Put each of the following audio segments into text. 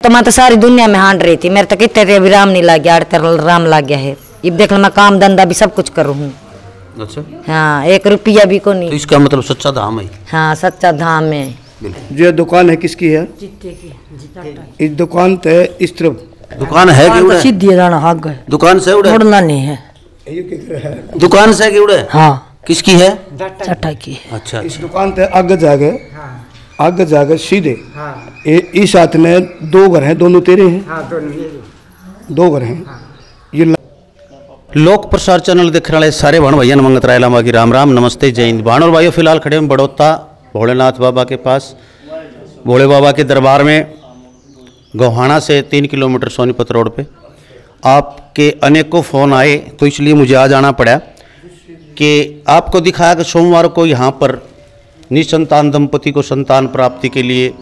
तो मैं तो सारी दुनिया में हांड रही थी, मेरे तो कितने अभी राम नहीं लग गया, राम लग गया है। ये देख लो मैं काम धंधा भी सब कुछ करूँ हूँ। अच्छा हाँ, 1 रुपया भी को नहीं। तो इसका मतलब सच्चा धाम है। हाँ, सच्चा धाम है। जो दुकान है किसकी है? इस दुकान ते इस तरफ दुकान है कि उड़े? सीधी जाना हाग है, दुकान से उड़े? मुड़ना नहीं है। दुकान से कि उड़े? हाँ। किसकी है? चट्टा की। अच्छा। इस दुकान ते आगे जाके सीधे इस हाथ में 2 घर हैं, दोनों तेरे हैं। 2 घर हैं। ये लोक प्रसार चैनल देख रहे सारे भाण भैया मंगत राय लामा की राम राम नमस्ते जय हिंद। भाण और भाइयों फिलहाल खड़े हैं बड़ौदा भोलेनाथ बाबा के पास, भोले बाबा के दरबार में, गोहाना से 3 किलोमीटर सोनीपत रोड पे। आपके अनेकों फ़ोन आए तो इसलिए मुझे आज आना पड़ा कि आपको दिखाया कि सोमवार को यहाँ पर निसंतान दंपति को संतान प्राप्ति के लिए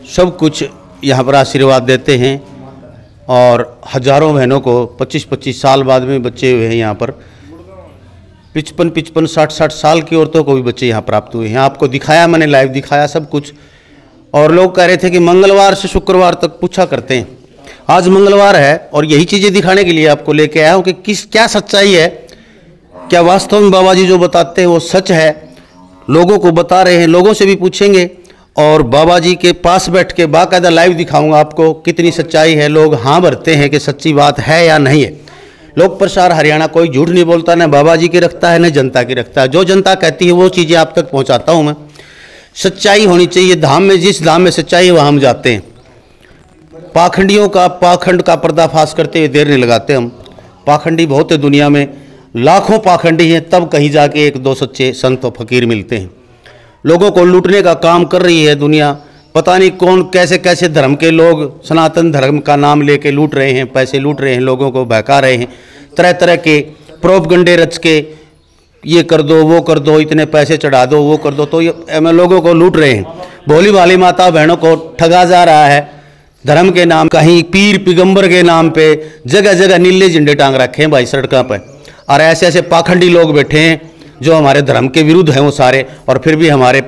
सब कुछ यहाँ पर आशीर्वाद देते हैं और हजारों बहनों को 25-25 साल बाद में बच्चे हुए हैं यहाँ पर। 55-55 60-60 साल की औरतों को भी बच्चे यहाँ प्राप्त हुए हैं। आपको दिखाया, मैंने लाइव दिखाया सब कुछ। और लोग कह रहे थे कि मंगलवार से शुक्रवार तक पूछा करते हैं। आज मंगलवार है और यही चीज़ें दिखाने के लिए आपको लेके आया हूँ कि क्या सच्चाई है, क्या वास्तव में बाबा जी जो बताते हैं वो सच है। लोगों को बता रहे हैं, लोगों से भी पूछेंगे और बाबा जी के पास बैठ के बाकायदा लाइव दिखाऊंगा आपको कितनी सच्चाई है। लोग हाँ भरते हैं कि सच्ची बात है या नहीं है। लोक प्रसार हरियाणा कोई झूठ नहीं बोलता, न बाबा जी की रखता है न जनता की रखता है। जो जनता कहती है वो चीज़ें आप तक पहुंचाता हूं मैं। सच्चाई होनी चाहिए धाम में, जिस धाम में सच्चाई है वहाँ हम जाते हैं। पाखंडियों का पाखंड का पर्दाफाश करते हुए देर नहीं लगाते हम। पाखंडी बहुत है दुनिया में, लाखों पाखंडी हैं, तब कहीं जाके 1-2 सच्चे संत और फकीर मिलते हैं। लोगों को लूटने का काम कर रही है दुनिया। पता नहीं कौन कैसे कैसे धर्म के लोग सनातन धर्म का नाम लेके लूट रहे हैं, पैसे लूट रहे हैं, लोगों को बहका रहे हैं। तरह तरह के प्रोपगंडे रच के ये कर दो वो कर दो, इतने पैसे चढ़ा दो वो कर दो, तो ये लोगों को लूट रहे हैं। भोली भाली माता बहनों को ठगा जा रहा है धर्म के नाम। कहीं पीर पैगंबर के नाम पे जगह जगह नीले झंडे टांग रखे हैं भाई सड़कों पर। और ऐसे ऐसे पाखंडी लोग बैठे हैं जो हमारे धर्म के विरुद्ध हैं वो सारे, और फिर भी हमारे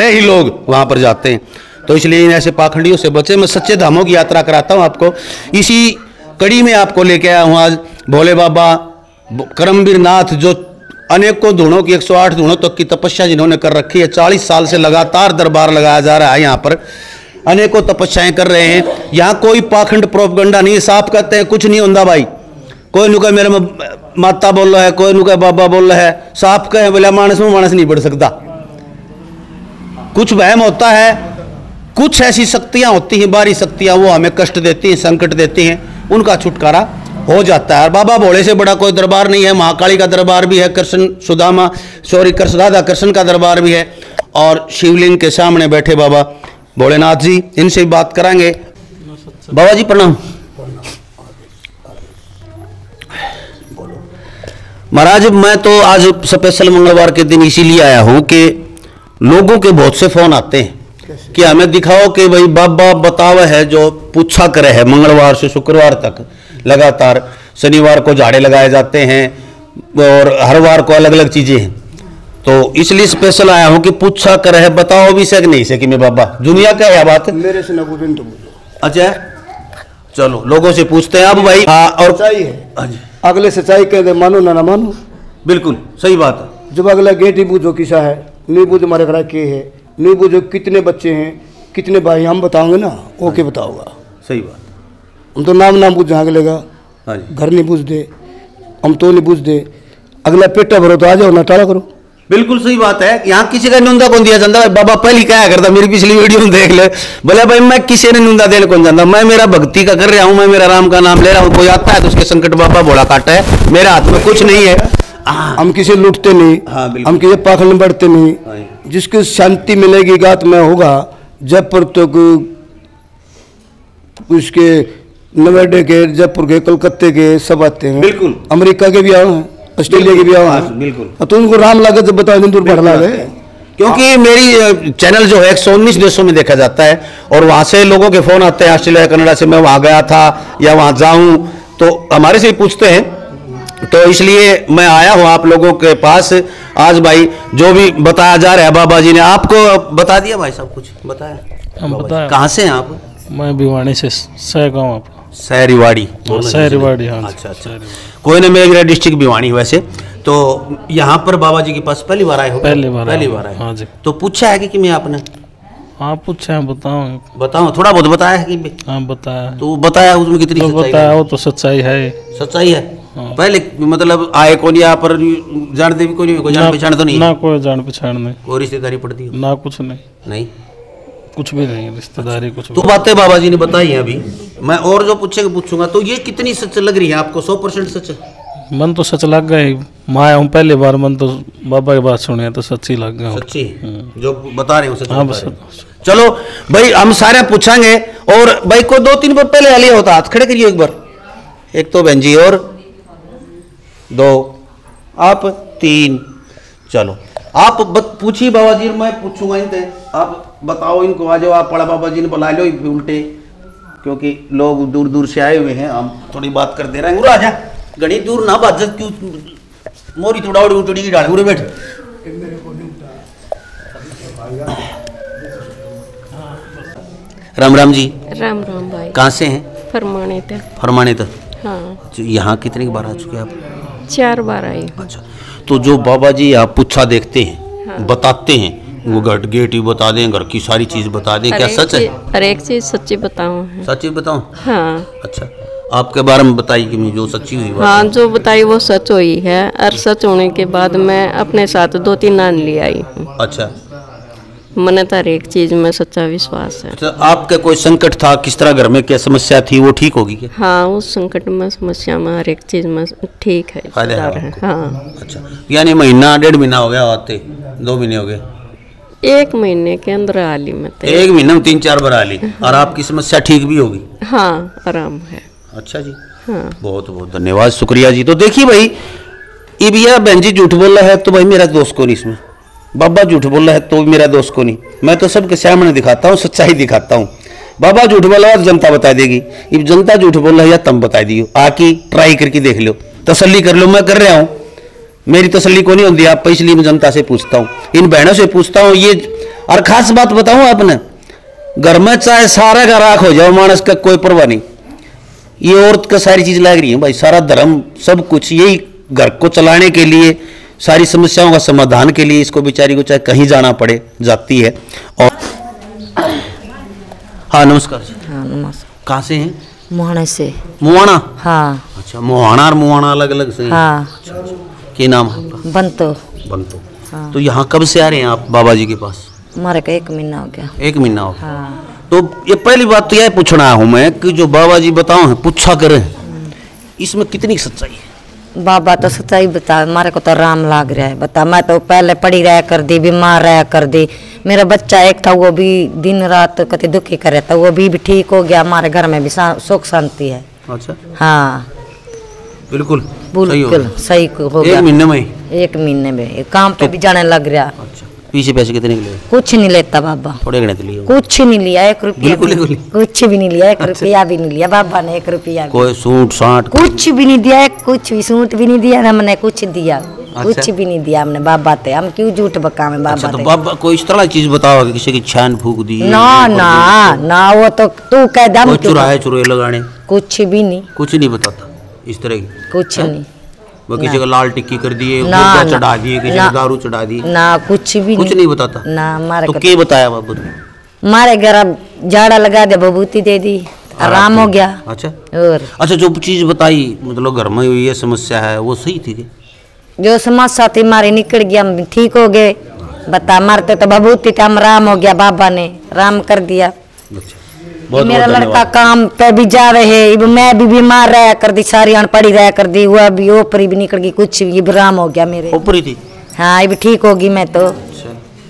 ही लोग वहाँ पर जाते हैं। तो इसलिए इन ऐसे पाखंडियों से बचे। मैं सच्चे धामों की यात्रा कराता हूँ आपको। इसी कड़ी में आपको लेके आया हूँ आज भोले बाबा करमवीर नाथ, जो अनेकों धुनों की 108 धुनों तक की तपस्या जिन्होंने कर रखी है। 40 साल से लगातार दरबार लगाया जा रहा है यहाँ पर, अनेकों तपस्याएं कर रहे हैं। यहाँ कोई पाखंड प्रोपगंडा नहीं है। साफ कहते हैं कुछ नहीं होता भाई। कोई नुका मेरे माता बोल रहा है, कोई नुका बाबा बोल रहा है। साफ कहे बोला मानस में मानस नहीं बढ़ सकता। कुछ वहम होता है, कुछ ऐसी शक्तियां होती हैं, बाहरी शक्तियां, वो हमें कष्ट देती हैं, संकट देती हैं, उनका छुटकारा हो जाता है। और बाबा भोले से बड़ा कोई दरबार नहीं है। महाकाली का दरबार भी है, राधा कृष्ण का दरबार भी है, और शिवलिंग के सामने बैठे बाबा भोलेनाथ जी, इनसे भी बात करांगे। बाबा जी प्रणाम। महाराज मैं तो आज स्पेशल मंगलवार के दिन इसीलिए आया हूं कि लोगों के बहुत से फोन आते हैं कि हमें दिखाओ कि भाई बाबा बतावे है जो पूछा करे है। मंगलवार से शुक्रवार तक लगातार, शनिवार को झाड़े लगाए जाते हैं और हर वार को अलग अलग चीजें हैं। तो इसलिए स्पेशल आया हूं कि पूछा करे है, बताओ भी सक नहीं सकी मैं बाबा दुनिया का है बात मेरे से ना पूछो तो। अच्छा चलो लोगों से पूछते हैं अब भाई। और सच्चाई है, अगले सच्चाई कह दे मानो ना मानो, बिल्कुल सही बात है। जब अगला गेट ही पूछो किसा है, नहीं पूछो हमारे घर के है, नहीं पूछो कितने बच्चे हैं, कितने भाई, हम बताओगे ना वो क्या बताओगा। सही बात। हम तो नाम पूछ अगले का, घर नहीं पूछ दे, हम तो नहीं पूछ दे। अगला पेटा भरो तो आ जाओ ना टाला करो। बिल्कुल सही बात है। यहाँ किसी का निंदा कौन दिया जाता है। बाबा पहले क्या करता, मेरी पिछली वीडियो में देख ले, बोले भाई मैं किसी ने निंदा देने कौन जाता, मैं मेरा भक्ति का कर रहा हूँ, मैं मेरा राम का नाम ले रहा हूँ। कोई आता है तो उसके संकट बाबा भोला काटा है, मेरे हाथ में कुछ नहीं है। हम किसी लूटते नहीं, हम किसी पाखंड में बढ़ते नहीं। जिसकी शांति मिलेगी गात में होगा। जयपुर तो उसके नोएडा के, जयपुर के, कलकत्ते के सब आते हैं, बिल्कुल अमेरिका के भी आए हैं, ऑस्ट्रेलिया के भी आए हैं, बिल्कुल। तो उनको राम लागे जब बताओ दूर बढ़ लागे, क्योंकि मेरी चैनल जो है 119 देशों में देखा जाता है और वहां से लोगों के फोन आते हैं ऑस्ट्रेलिया कनाडा से, मैं वहां गया था या वहां जाऊं, तो हमारे से पूछते हैं। तो इसलिए मैं आया हूं आप लोगों के पास आज भाई। जो भी बताया जा रहा है बाबा जी ने आपको बता दिया भाई, सब कुछ बताया। हम बताया। कहाँ से हैं आप? मैं भिवानी से सहगांव आपका सहरीवाड़ी। सहरीवाड़ी। हाँ अच्छा अच्छा। कोई ना, मेरा डिस्ट्रिक्ट भिवानी वैसे। तो यहाँ पर बाबा जी के पास पहली बार आए हो? पहली बार आए। हाँ जी। तो पूछा है कि मैं आपने? हाँ पूछा है, बताओ थोड़ा बहुत बताया है कि? हाँ बताया। तो बताया उसमें कितनी तो सच्चाई बताया, वो तो सच्चाई है। सच्चाई है। हाँ। पहले मतलब आए कौन यहाँ पर, जानते भी कोई जान पहचान तो नहीं? ना कोई जान पहचान नहीं। कोई रिश्तेदारी पड़ती है? ना कुछ नहीं। नहीं कुछ भी नहीं रिश्तेदारी कुछ तो बातें बाबा जी ने बताई हैं अभी। मैं और जो पूछूंगा तो ये कितनी सच लग रही है आपको? 100% सच? मन तो सच लग गई। मैं आया हूँ पहली बार, मन तो बाबा की बात सुने तो सच्ची लग गया। सच्ची जो बता रहे हो सच? हाँ बता रहे हो। चलो भाई हम सारे पूछेंगे। और भाई को 2-3 बार पहले लिया होता, हाथ खड़े करिए एक बार। एक तो बहन जी, और 2 आप 3। चलो आप पूछिए बाबा जी, मैं पूछूंगा इनसे। आप बताओ इनको, आ जाओ आप, पड़ा बाबा जी ने बुला लो उल्टे, क्योंकि लोग दूर दूर से आए हुए हैं, हम थोड़ी बात कर दे रहे हैं। आजा घनी दूर ना बाजत क्यों मोरी थोड़ा उड़ी उटड़ी की डाल उड़े बैठ। राम राम जी। राम राम भाई। कहाँ से हैं? फरमाने तक। फरमाने तक। हाँ। यहाँ कितनी बार आ चुके हैं आप? 4 बार आई। अच्छा। तो जो बाबा जी यहाँ पूछा देखते हैं, हाँ। बताते हैं, वो गेट ही बता दें, घर की सारी चीज बता दें, क्या सच है? हर एक चीज सच्ची बताऊं। सच्ची बताऊं? हाँ। अच्छा, आपके बारे में बताइए कि जो सच्ची हुई बात। हाँ, जो बताई वो सच हुई है। और सच होने के बाद मैं अपने साथ 2-3 नान ले आई हूँ। अच्छा। मैंने तो हर एक चीज में सच्चा विश्वास है। अच्छा, आपका कोई संकट था, किस तरह घर में क्या समस्या थी, वो ठीक होगी क्या? हाँ, उस संकट में, समस्या में, हर एक चीज में ठीक है, सुधार है। हाँ। अच्छा, यानी महीना 1.5 महीना हो गया आते? 2 महीने हो गए? 1 महीने के अंदर हाली में 1 महीने में 3-4 बार हाली। और आपकी समस्या ठीक भी होगी? हाँ, आराम है। अच्छा जी। हाँ। बहुत बहुत धन्यवाद, शुक्रिया जी। तो देखिए भाई, ये भैया बहन जी झूठ बोल रहा है तो भाई मेरा दोस्त को नहीं, इसमें बाबा झूठ बोल रहा है तो मेरा दोस्त को नहीं। मैं तो सबके सामने दिखाता हूँ, सच्चाई दिखाता हूँ। बाबा झूठ बोल रहा है तो जनता बता देगी, ये जनता झूठ बोल रहा है या तुम बता दियो। आके ट्राई करके देख लो, तसल्ली कर लो। मैं कर रहा हूँ, मेरी तसल्ली को नहीं होती आप पर, इसलिए मैं जनता से पूछता हूँ, इन बहनों से पूछता हूँ। ये और खास बात बताऊँ आपने, घर में चाहे सारा का राख हो जाओ, मानस का कोई परवाह नहीं, ये औरत का सारी चीज लग रही है भाई। सारा धर्म सब कुछ यही घर को चलाने के लिए, सारी समस्याओं का समाधान के लिए इसको बेचारी को चाहे कहीं जाना पड़े जाती है। और हाँ नमस्कार जी। हाँ नमस्कार। कहाँ से हैं? मुहाना से। मुहाना? हाँ। अच्छा, मुहाना और मुहाना अलग अलग से? हाँ। अच्छा, अच्छा। क्या नाम है आपका? बंतो। बंतो। हाँ। तो यहाँ कब से आ रहे हैं आप बाबा जी के पास? हमारे का 1 महीना हो गया। 1 महीना हो गया। हाँ। तो ये पहली बात तो यह पूछना हूँ मैं कि जो बाबा जी बताओ है, पूछा करें, इसमें कितनी सच्चाई है? बाबा तो सच्चाई बता, हमारे को तो राम लाग रहा है। बता, मैं तो पहले पड़ी रहा कर दी, बीमार रहा कर दी। मेरा बच्चा एक था, वो भी दिन रात कति दुखी करे था, वो भी ठीक हो गया। हमारे घर में भी सुख शांति है। अच्छा। हाँ बिल्कुल बिल्कुल सही हो गया। 1 महीने में? 1 महीने में काम पे भी जाने लग रहा। अच्छा, पीछे पैसे कितने के लिए? कुछ नहीं लेता बाबा, थोड़े घने लिए? कुछ नहीं लिया, 1 रुपया कुछ भी नहीं लिया, 1 रुपया भी नहीं लिया बाबा ने, 1 रुपया। कोई सूट साट कुछ भी नहीं दिया, कुछ भी सूट भी नहीं दिया, हमने कुछ दिया। कुछ भी नहीं दिया हमने बाबा ते, हम क्यों झूठ बकावे बाबा। अच्छा, तो बाबा कोई इस तरह चीज बताओ, किसी की छान फूक दी? ना ना ना, वो तो तू कह दम चुराए लगाने? कुछ भी नहीं, कुछ नहीं बताता इस तरह की? कुछ नहीं। वो किसी का लाल टिक्की कर दिए, चढ़ा दिए, किसी को दारू चढ़ा दी? ना, कुछ भी कुछ नहीं बताता ना हमारे। तो क्या बताया बाबू? हमारे घर अब झाड़ा लगा दे, बबूती दे दी, आराम हो गया। अच्छा। और अच्छा, जो चीज बताई मतलब घर में ये समस्या है, वो सही थी? जो समस्या थी हमारी निकल गया, हम ठीक हो गए। बता, मरते तो बबूती था, हम राम हो गया, बाबा ने राम कर दिया। मेरा लड़का काम पे भी जा रहे, मैं भी बीमार रहा कर दी, सारी अनपढ़ी रहा कर दी, वो भी ओपरी भी निकल गई, कुछ भी राम हो गया मेरे। ओपरी थी? हाँ, ये भी ठीक होगी मैं तो।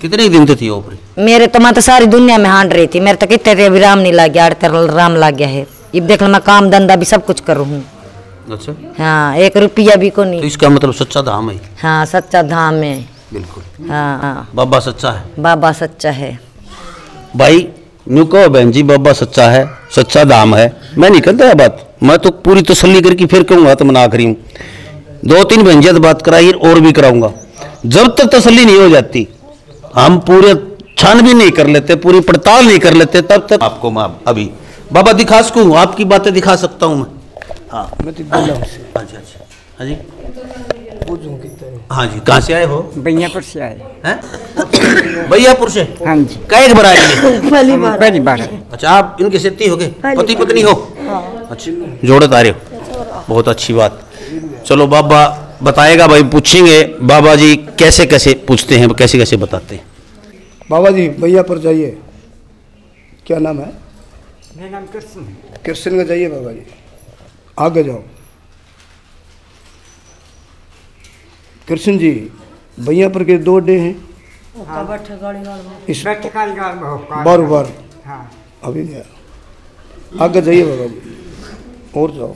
कितने दिन थी ओपरी? मेरे तो मैं तो सारी दुनिया में हांड रही थी, मेरे तो कितने थे, अभी राम नहीं लग गया, राम लग गया है। ये देख लो, मैं काम धंधा भी सब कुछ कर रहा हूँ। अच्छा। हाँ, 1 रुपया भी को नहीं। तो इसका मतलब सच्चा धाम है? हाँ, सच्चा धाम है बिल्कुल। हाँ हाँ, बाबा सच्चा है। बाबा सच्चा है भाई। न्यू कहो बहन जी, बाबा सच्चा है, सच्चा धाम है। मैं नहीं करता बात, मैं तो पूरी तसल्ली करके फिर कहूँगा तो मना करी हूँ। 2-3 बहन बात कराई और भी कराऊंगा। जब तक तसल्ली नहीं हो जाती, हम पूरे छानबीन नहीं कर लेते, पूरी पड़ताल नहीं कर लेते, तब तक आपको मैं अभी बाबा दिखा सकूँ, आपकी बातें दिखा सकता हूँ मैं। हाँ मैं तो बोला उससे। अच्छा अच्छा, हाँ जी हाँ जी। कहाँ से आए हो? बैयापुर से आए हैं? बैयापुर से? हाँ जी। कई बार आए ये? पहली बार। अच्छा, आप इनके सेती हो गए, पति पत्नी हो? अच्छा, जोड़े तारे हो, बहुत अच्छी बात। चलो बाबा बताएगा भाई, पूछेंगे बाबा जी कैसे कैसे पूछते हैं, कैसे कैसे बताते हैं। बाबा जी भैया पर जाइए, क्या नाम है? मेरा नाम कृष्ण है। कृष्ण का जाइए बाबा जी, आगे जाओ। कृष्ण जी भैया पर के 2 अड्डे हैं इस बार बार। हाँ। अभी गया, आगे जाइए बाबा जी और जाओ।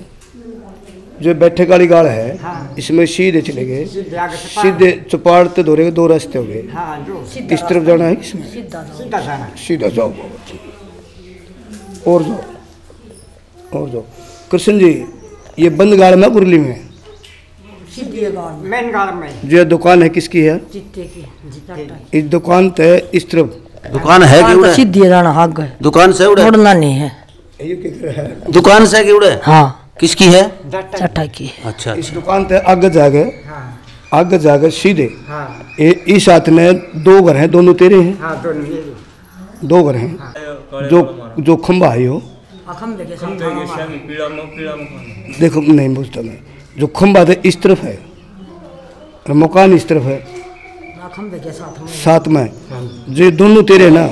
जो बैठे काली गाड़ है, हाँ। इसमें सीधे चले गए, सीधे चपाड़ते धोरे 2 रास्ते हो गए। हाँ, जो इस तरफ जाना है, इसमें सीधा जाना। सीधा जाओ बाबा जी, और जाओ और जाओ। कृष्ण जी ये बंद गाड़ में कुरली में मेन गाड़ में जो दुकान है किसकी है? इस दुकान ते इस तरफ दुकान है कि उड़े? सीधी जाना हग है, दुकान से उड़े? मुड़ना नहीं है। ये क्या है? दुकान से कि उड़े? हाँ किसकी है? चट्टा की। अच्छा इस अच्छा, दुकान ते आगे जाके, हाँ। आगे जाके सीधे हाँ। इस हाथ में 2 घर हैं, दोनों तेरे हैं। हाँ, दोनों ये 2 घर हैं, जो खंबा है हो, देखो नहीं पूछता मैं, जो खंबा था इस तरफ है और मकान इस तरफ है, साथ में जो दोनों तेरे ना,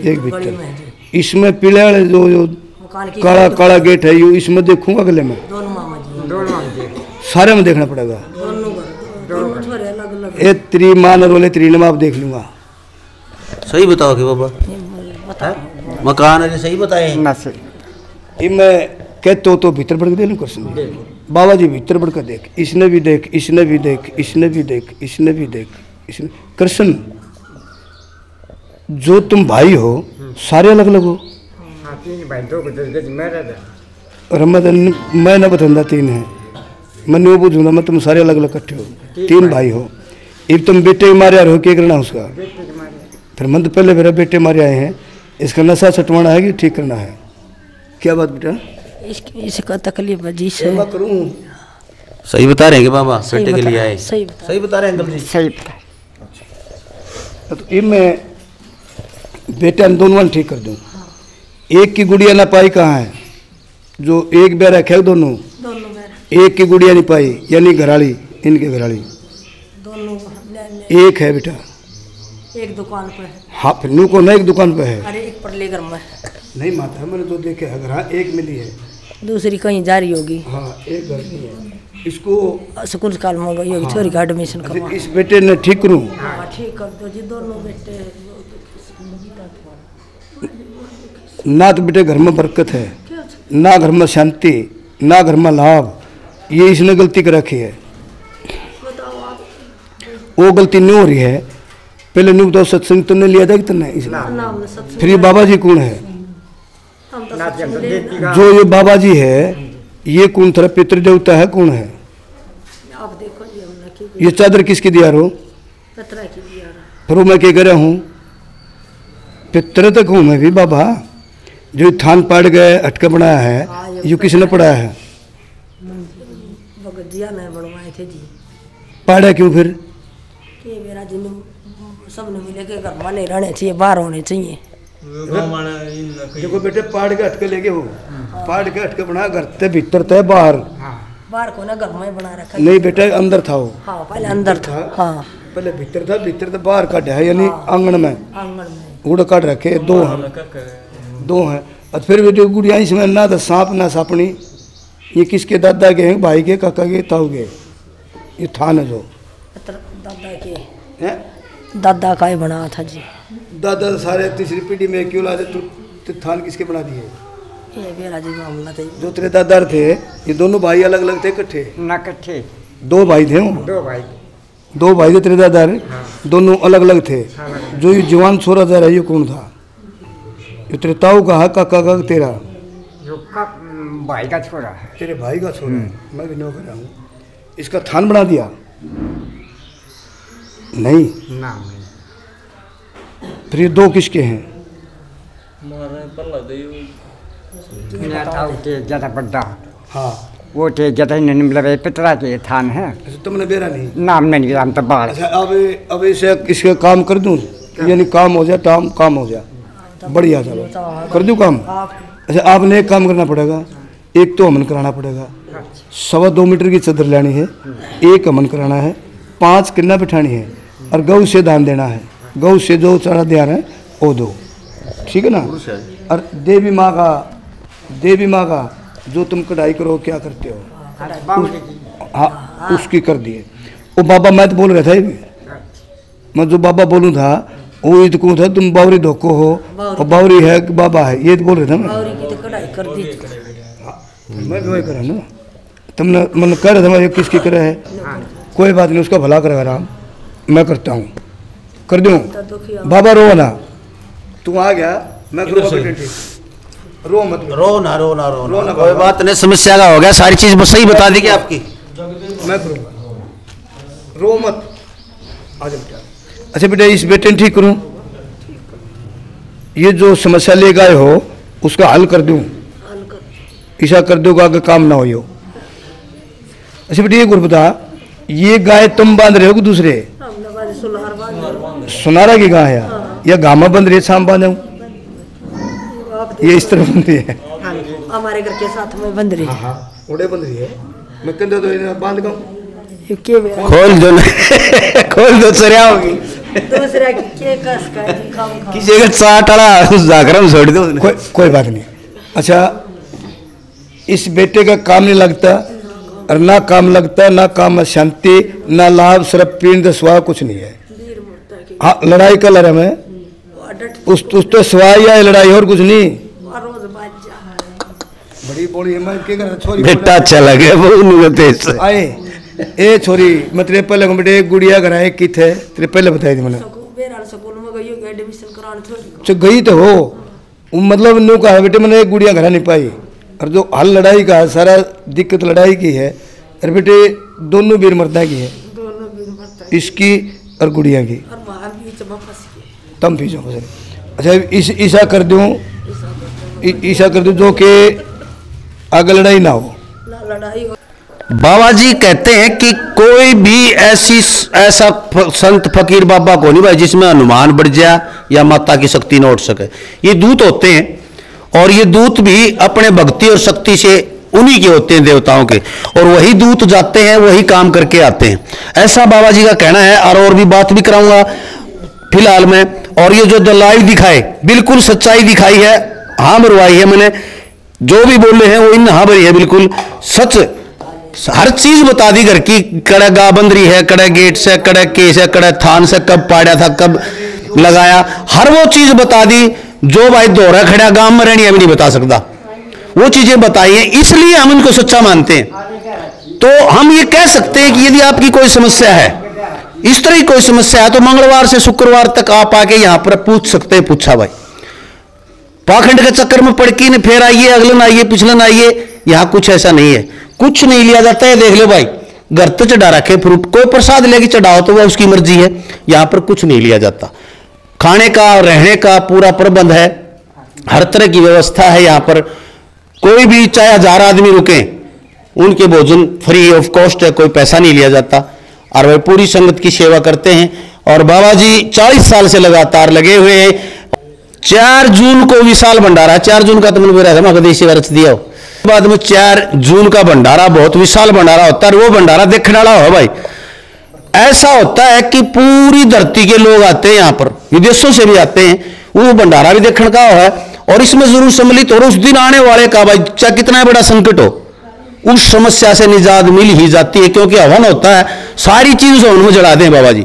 एक भीतर। इसमें पिलर जो काला काला गेट है, ये इसमें देखूंगा अगले में, सारे में देखना पड़ेगा। ये तेरी मान रोले तेरी नमाब देख लूंगा। सही बताओ कि बाबा है? मकान है सही बताए हैं? ना से ये मैं कहते हो तो भीतर बढ़ के दे लूँ कृष्ण जी। बाबा जी भीतर बढ़ कर देख, इसने भी देख, इसने भी देख, इसने भी देख, इसने भी देख, इसने। कृष्ण जो तुम भाई हो सारे अलग अलग हो। हाँ, 3 भाई 2 गज मेरा था। रमदन मैं न बतंदा 3 है, मैं नहीं बुझूंगा, मैं तुम सारे अलग अलग इकट्ठे हो, 3 भाई हो। एक तुम बेटे के मारे हो, क्या करना उसका? फिर मन तो पहले मेरे बेटे मारे आए हैं, इसका नशा सटवाना है कि ठीक करना है? क्या बात बेटा? इसका तकलीफ है जी से। सेवा करूं? सही बता रहे हैं कि बाबा बेटे के लिए आए? सही बता रहे हैं अंकल जी। सही पता। तो ये मैं बेटे हम दोनों ठीक कर दूं। एक की गुड़िया ना पाई कहाँ है? जो एक बेर रखे दोनों, एक की गुड़िया नहीं पाई, यानी घराड़ी, इनके घराड़ी एक है बेटा। एक दुकान पे है। हाँ फिर नू को ना एक दुकान पे है। अरे एक परले घर में नहीं माता, मैंने तो देखे है घर, एक मिली है, दूसरी कहीं जारी होगी। हाँ एक घर की है। इसको स्कूल काल में गई होगी, छोरी का एडमिशन करवा। इस बेटे ने ठीक करूं? हाँ ठीक कर दो जी, दोनों बेटे। ना तो बेटे घर में बरकत है, ना घर में शांति, ना घर में लाभ, ये इसने गलती कर रखी है। वो गलती नहीं हो रही है। पहले नहीं बताओ सत्संग तुमने लिया था कि तुमने? इसने फिर ये बाबा जी कौन है? जो ये बाबा जी है ये कौन था? पितृ देवता है कौन है? आप देखो जी, हमने ये चादर किसकी दिया रो? पतरा की दिया रहा। फिर मैं क्या कर हूँ? पितृ तक हूँ मैं भी बाबा। जो थान पाड़ गए अटका बनाया है, ये किसने पढ़ाया है? भगत जिया ने बनवाए थे जी। पाड़ा क्यों फिर? कि मेरा जिन सबने मिले के घर में नहीं रहने चाहिए, बाहर होने चाहिए। देखो बेटे पाड़ के अटके लेके हो, पाड़ के अटके बना घर ते भीतर ते बाहर। बाहर को ना घर में बना रखा। नहीं बेटे अंदर था वो। हाँ पहले अंदर था। हाँ पहले भीतर था, भीतर तो बाहर काट है, यानी आंगन में आंगन में उड़ काट रखे। 2 हैं, 2 हैं। और फिर बेटे गुड़िया इसमें ना तो सांप ना सापनी। ये किसके दादा के हैं? भाई के, काका के, ताऊ के? ये थान है जो दादा के है, दादा का ही बना था जी। दादा सारे तीसरी पीढ़ी में क्यों ला दे तू? थान किसके बना दिए? ये मेरा जी मामला था। जो तेरे दादा थे ये दोनों भाई अलग अलग थे इकट्ठे? ना कट्ठे 2 भाई थे वो। 2 भाई। 2 भाई थे तेरे दादा, दोनों अलग अलग थे। जो ये जवान छोरा जा रहा है ये कौन था? ये तेरे ताऊ का है, काका का, तेरा? जो का भाई का छोरा है। तेरे भाई का छोरा। मैं भी नौकर हूँ। इसका थान बना दिया? नहीं। ना फिर ये 2 किसके हैं? मैं था उठे ज्यादा बड़ा हाँ वो थे ज्यादा मतलब पितरा के थान है तुमने बेरा नहीं नाम नहीं जानता बाहर। अच्छा अब इसे इसके काम कर दूं यानी काम हो जाए काम हो जाए बढ़िया चलो कर दूं काम। अच्छा आपने एक काम करना पड़ेगा, एक तो हवन कराना पड़ेगा, 2.25 मीटर की चादर लेनी है, एक हवन कराना है, 5 किन्ना बिठानी है और गऊ से दान देना है। गऊ से जो चारा दिया है वो दो, ठीक है ना। और देवी माँ का जो तुम कढ़ाई करो क्या करते हो हाँ उसकी कर दिए। वो बाबा मैं तो बोल रहा था मैं जो बाबा बोलूँ था वो ईद को था तुम बावरी धोखो हो और बावरी है कि बाबा है ये तो बोल रहे थे मैं भी वही करा ना। तुमने मतलब कह रहे थे मैं किसकी करे है कोई बात नहीं उसका भला करेगा राम मैं करता हूँ कर दूँ। बाबा रो ना तू आ गया मैं रो मत रो ना कोई बात नहीं, समस्या का हो गया, सारी चीज सही बता देगी आपकी। मैं करूँगा रो मत आ जाओ। अच्छा बेटा इस बेटे ने ठीक करूँ, ये जो समस्या ले गए हो उसका हल कर दूँ, ऐसा कर दोगा कि काम ना हो। अच्छा बेटा ये गुरु बता ये गाय तुम बांध रहे हो कि दूसरे सुनारा की गाय है या गामा बंध रही है शाम बांधे ये इस तरह बंध रही है हमारे घर के साथ में बंध रही है उड़े बंध रही है मैं कहता तो बांध गाऊं खोल दो चरिया होगी दूसरा के कस का जी खाऊं किसी का चाट अड़ा जागरम छोड़ दो कोई बात नहीं। अच्छा इस बेटे का काम नहीं लगता और ना काम लगता ना काम में शांति ना लाभ सिर्फ पीण का स्वाद कुछ नहीं है। हाँ लड़ाई का लड़म है उस तो स्वाद या लड़ाई और कुछ नहीं। बड़ी बोली छोरी बेटा अच्छा लगे आए ए छोरी मैं तेरे पहले बेटे गुड़िया घर आए की थे तेरे पहले बताई थी मैंने गई तो हो मतलब नु कहा बेटे मैंने एक गुड़िया घर नहीं पाई और जो हल लड़ाई का सारा दिक्कत लड़ाई की है और बेटे दोनों वीर मर्दा की है इसकी और गुड़िया की तम पीछे अच्छा ईसा कर दूं जो कि आगे लड़ाई ना हो। बाबा जी कहते हैं कि कोई भी ऐसा संत फकीर बाबा को नहीं भाई जिसमें हनुमान बढ़ जाए या माता की शक्ति न उठ सके। ये दूत होते हैं और ये दूत भी अपने भक्ति और शक्ति से उन्हीं के होते हैं देवताओं के, और वही दूत जाते हैं वही काम करके आते हैं, ऐसा बाबा जी का कहना है। और भी बात भी कराऊंगा फिलहाल में। और ये जो दलाइव दिखाए बिल्कुल सच्चाई दिखाई है, हाँ मरवाई है मैंने, जो भी बोले हैं वो इन हाँ भरी है, बिल्कुल सच हर चीज बता दी। घर की कड़ा गा बंदरी है, कड़ा गेट से, कड़ा केस है, कड़ा थान से कब पाड़ा था, कब लगाया, हर वो चीज बता दी जो भाई दोहरा खड़ा गांव में रहनी अभी नहीं बता सकता, वो चीजें बताई हैं। इसलिए हम इनको सच्चा मानते हैं। तो हम ये कह सकते हैं कि यदि आपकी कोई समस्या है, इस तरह की कोई समस्या है, तो मंगलवार से शुक्रवार तक आप आके यहां पर पूछ सकते हैं। पूछा भाई पाखंड के चक्कर में पड़की ने फिर आइए, अगलन आइए, पिछलन आइए, यहां कुछ ऐसा नहीं है, कुछ नहीं लिया जाता है। देख लो भाई घर तो चढ़ा रखे फ्रूट, कोई प्रसाद लेके चढ़ाओ तो वह उसकी मर्जी है, यहां पर कुछ नहीं लिया जाता। खाने का रहने का पूरा प्रबंध है, हर तरह की व्यवस्था है यहां पर। कोई भी चाहे 1000 आदमी रुके उनके भोजन फ्री ऑफ कॉस्ट है, कोई पैसा नहीं लिया जाता। और वह पूरी संगत की सेवा करते हैं। और बाबा जी 40 साल से लगातार लगे हुए हैं। 4 जून को विशाल भंडारा, 4 जून का तो मैंने रहा था महादेशी का रच दिया बाद में 4 जून का भंडारा बहुत विशाल भंडारा होता है। वो भंडारा देखने वाला हो भाई, ऐसा होता है कि पूरी धरती के लोग आते हैं यहाँ पर, विदेशों से भी आते हैं, वो भंडारा भी देखने का है। और इसमें जरूर सम्मिलित और उस दिन आने वाले का भाई चाहे कितना बड़ा संकट हो, उस समस्या से निजात मिल ही जाती है, क्योंकि हवन होता है, सारी चीज हवन में जला दें बाबा जी।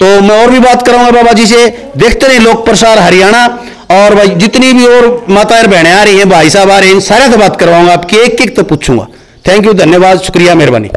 तो मैं और भी बात कराऊंगा बाबा जी से। देखते रहे लोक प्रसार हरियाणा, और भाई जितनी भी और माताएं बहनें आ रही हैं, भाई साहब आ रहे हैं, सारे से बात करवाऊंगा, आपकी एक एक तो पूछूंगा। थैंक यू, धन्यवाद, शुक्रिया, मेहरबानी।